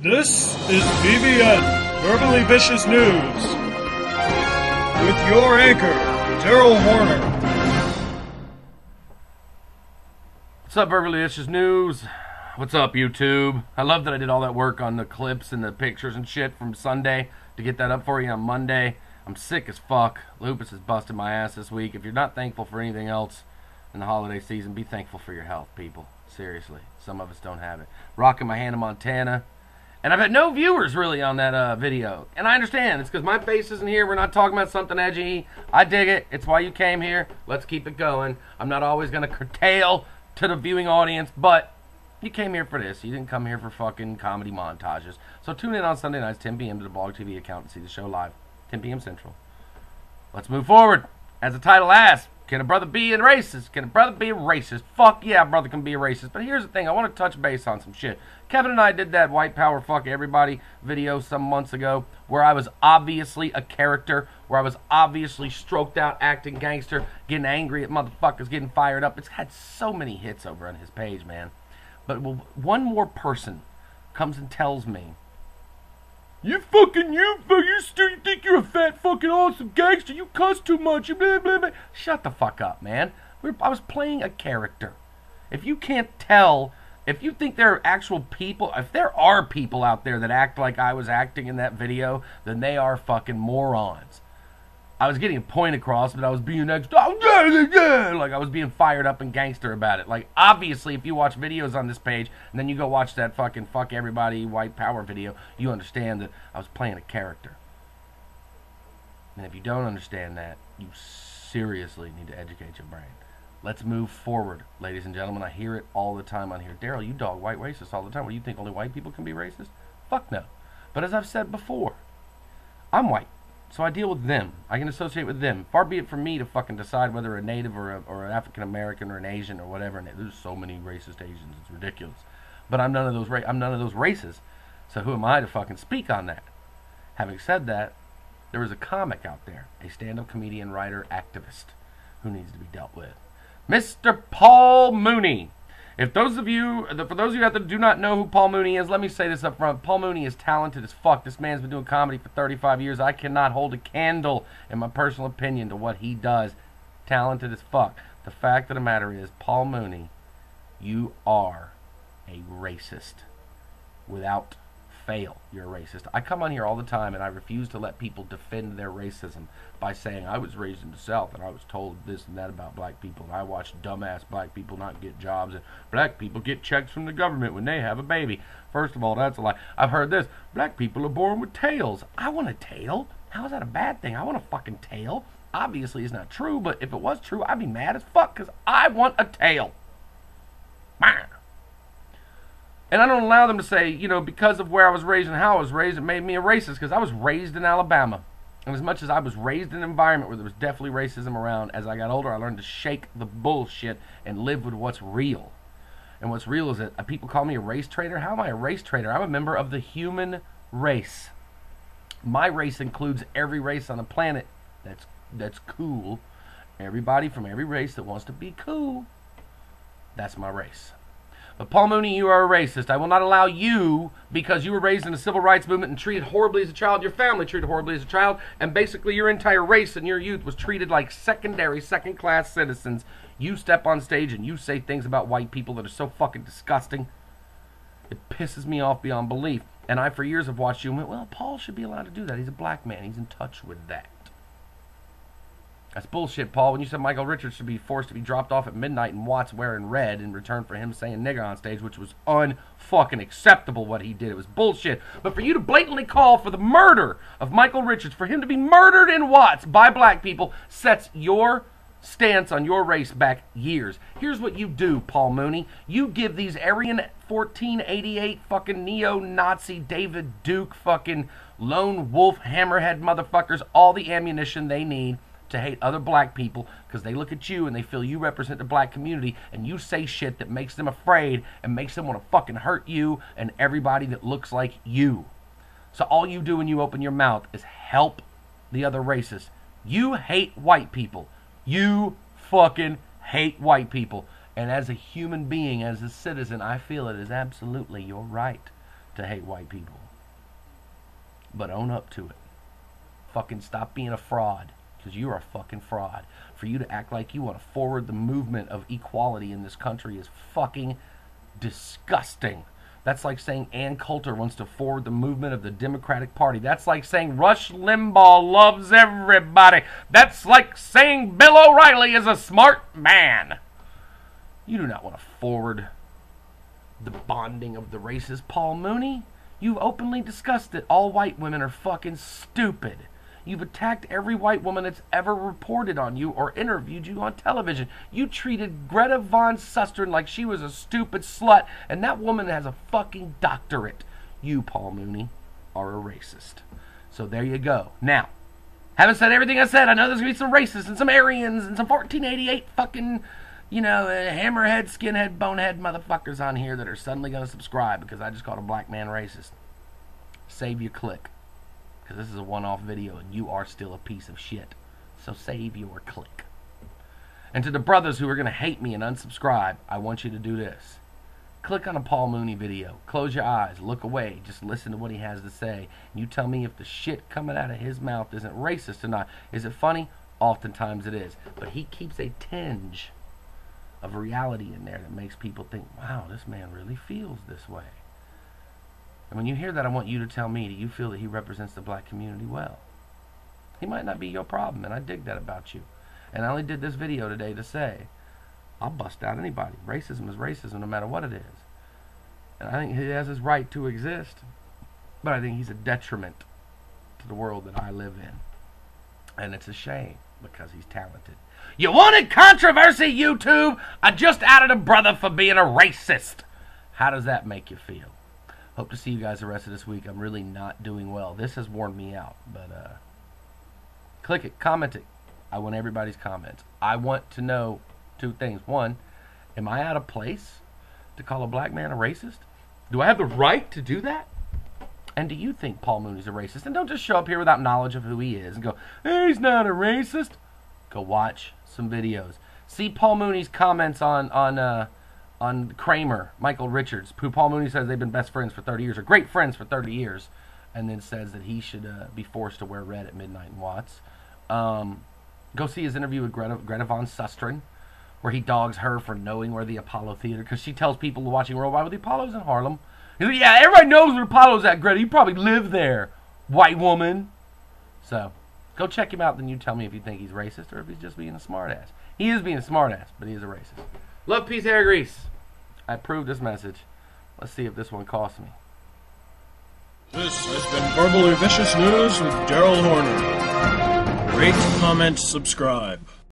This is BVN, Verbally Vicious News, with your anchor, Daryl Horner. What's up, Verbally Vicious News? What's up, YouTube? I love that I did all that work on the clips and the pictures and shit from Sunday to get that up for you on Monday. I'm sick as fuck. Lupus is busting my ass this week. If you're not thankful for anything else in the holiday season, be thankful for your health, people. Seriously. Some of us don't have it. Rocking my Hannah Montana. And I've had no viewers, really, on that video. And I understand. It's because my face isn't here. We're not talking about something edgy. I dig it. It's why you came here. Let's keep it going. I'm not always going to curtail to the viewing audience, but you came here for this. You didn't come here for fucking comedy montages. So tune in on Sunday nights, 10 p.m. to the Blog TV account and see the show live, 10 p.m. Central. Let's move forward. As the title asks, can a brother be a racist? Can a brother be a racist? Fuck yeah, a brother can be a racist. But here's the thing. I want to touch base on some shit. Kevin and I did that white power fuck everybody video some months ago where I was obviously a character, where I was obviously stroked out acting gangster, getting angry at motherfuckers, getting fired up. It's had so many hits over on his page, man. But one more person comes and tells me, you still think you're a fat fucking awesome gangster, you cuss too much, you blah blah blah. Shut the fuck up, man. I was playing a character. If you can't tell, if you think there are actual people, if there are people out there that act like I was acting in that video, then they are fucking morons. I was getting a point across, but I was being like I was being fired up and gangster about it. Like, obviously, if you watch videos on this page, and then you go watch that fucking fuck everybody white power video, you understand that I was playing a character. And if you don't understand that, you seriously need to educate your brain. Let's move forward, ladies and gentlemen. I hear it all the time on here. Daryl, you dog white racists all the time. What, do you think only white people can be racist? Fuck no. But as I've said before, I'm white. So I deal with them. I can associate with them. Far be it from me to fucking decide whether a native or an African American or an Asian or whatever. And there's so many racist Asians, it's ridiculous. But I'm none of those races. So who am I to fucking speak on that? Having said that, there is a comic out there, a stand-up comedian, writer, activist, who needs to be dealt with. Mr. Paul Mooney. For those of you out there that do not know who Paul Mooney is, let me say this up front. Paul Mooney is talented as fuck. This man's been doing comedy for 35 years. I cannot hold a candle, in my personal opinion, to what he does. Talented as fuck. The fact of the matter is, Paul Mooney, you are a racist. Without fail, you're a racist. I come on here all the time and I refuse to let people defend their racism by saying I was raised in the South and I was told this and that about black people, and I watched dumbass black people not get jobs, and black people get checks from the government when they have a baby. First of all, that's a lie. I've heard this. Black people are born with tails. I want a tail. How is that a bad thing? I want a fucking tail. Obviously, it's not true, but if it was true, I'd be mad as fuck because I want a tail. And I don't allow them to say, you know, because of where I was raised and how I was raised, it made me a racist, because I was raised in Alabama. And as much as I was raised in an environment where there was definitely racism around, as I got older, I learned to shake the bullshit and live with what's real. And what's real is that people call me a race traitor. How am I a race traitor? I'm a member of the human race. My race includes every race on the planet that's cool. Everybody from every race that wants to be cool. That's my race. But Paul Mooney, you are a racist. I will not allow you, because you were raised in the civil rights movement and treated horribly as a child, your family treated horribly as a child, and basically your entire race and your youth was treated like second-class citizens. You step on stage and you say things about white people that are so fucking disgusting. It pisses me off beyond belief. And I, for years, have watched you and went, well, Paul should be allowed to do that. He's a black man. He's in touch with that. That's bullshit, Paul. When you said Michael Richards should be forced to be dropped off at midnight in Watts wearing red in return for him saying nigger on stage, which was unfucking acceptable what he did. It was bullshit. But for you to blatantly call for the murder of Michael Richards, for him to be murdered in Watts by black people, sets your stance on your race back years. Here's what you do, Paul Mooney. You give these Aryan 1488 fucking neo-Nazi David Duke fucking lone wolf hammerhead motherfuckers all the ammunition they need to hate other black people, because they look at you and they feel you represent the black community, and you say shit that makes them afraid and makes them want to fucking hurt you and everybody that looks like you. So all you do when you open your mouth is help the other races. You hate white people. You fucking hate white people. And as a human being, as a citizen, I feel it is absolutely your right to hate white people. But own up to it. Fucking stop being a fraud, because you're a fucking fraud. For you to act like you want to forward the movement of equality in this country is fucking disgusting. That's like saying Ann Coulter wants to forward the movement of the Democratic Party. That's like saying Rush Limbaugh loves everybody. That's like saying Bill O'Reilly is a smart man. You do not want to forward the bonding of the races, Paul Mooney. You've openly discussed that all white women are fucking stupid. You've attacked every white woman that's ever reported on you or interviewed you on television. You treated Greta Von Susteren like she was a stupid slut, and that woman has a fucking doctorate. You, Paul Mooney, are a racist. So there you go. Now, haven't said everything I said. I know there's going to be some racists and some Aryans and some 1488 fucking, hammerhead, skinhead, bonehead motherfuckers on here that are suddenly going to subscribe because I just called a black man racist. Save your click. Because this is a one-off video and you are still a piece of shit. So save your click. And to the brothers who are going to hate me and unsubscribe, I want you to do this. Click on a Paul Mooney video. Close your eyes. Look away. Just listen to what he has to say. You tell me if the shit coming out of his mouth isn't racist or not. Is it funny? Oftentimes it is. But he keeps a tinge of reality in there that makes people think, wow, this man really feels this way. And when you hear that, I want you to tell me, do you feel that he represents the black community well? He might not be your problem, and I dig that about you. And I only did this video today to say, I'll bust out anybody. Racism is racism no matter what it is. And I think he has his right to exist, but I think he's a detriment to the world that I live in. And it's a shame, because he's talented. You wanted controversy, YouTube? I just outed a brother for being a racist. How does that make you feel? Hope to see you guys the rest of this week. I'm really not doing well. This has worn me out. But click it. Comment it. I want everybody's comments. I want to know two things. One, am I out of place to call a black man a racist? Do I have the right to do that? And do you think Paul Mooney's a racist? And don't just show up here without knowledge of who he is and go, hey, he's not a racist. Go watch some videos. See Paul Mooney's comments on Kramer, Michael Richards, who Paul Mooney says they've been best friends for 30 years, or great friends for 30 years, and then says that he should be forced to wear red at midnight in Watts. Go see his interview with Greta Von Susteren, where he dogs her for knowing where the Apollo Theater, because she tells people watching Worldwide, well, the Apollo's in Harlem. He's like, yeah, everybody knows where Apollo's at, Greta. You probably live there, white woman. So, go check him out, then you tell me if you think he's racist or if he's just being a smartass. He is being a smartass, but he is a racist. Love, peace, hair grease. I approve this message. Let's see if this one costs me. This has been Verbally Vicious News with Daryl Horner. Rate, comment, subscribe.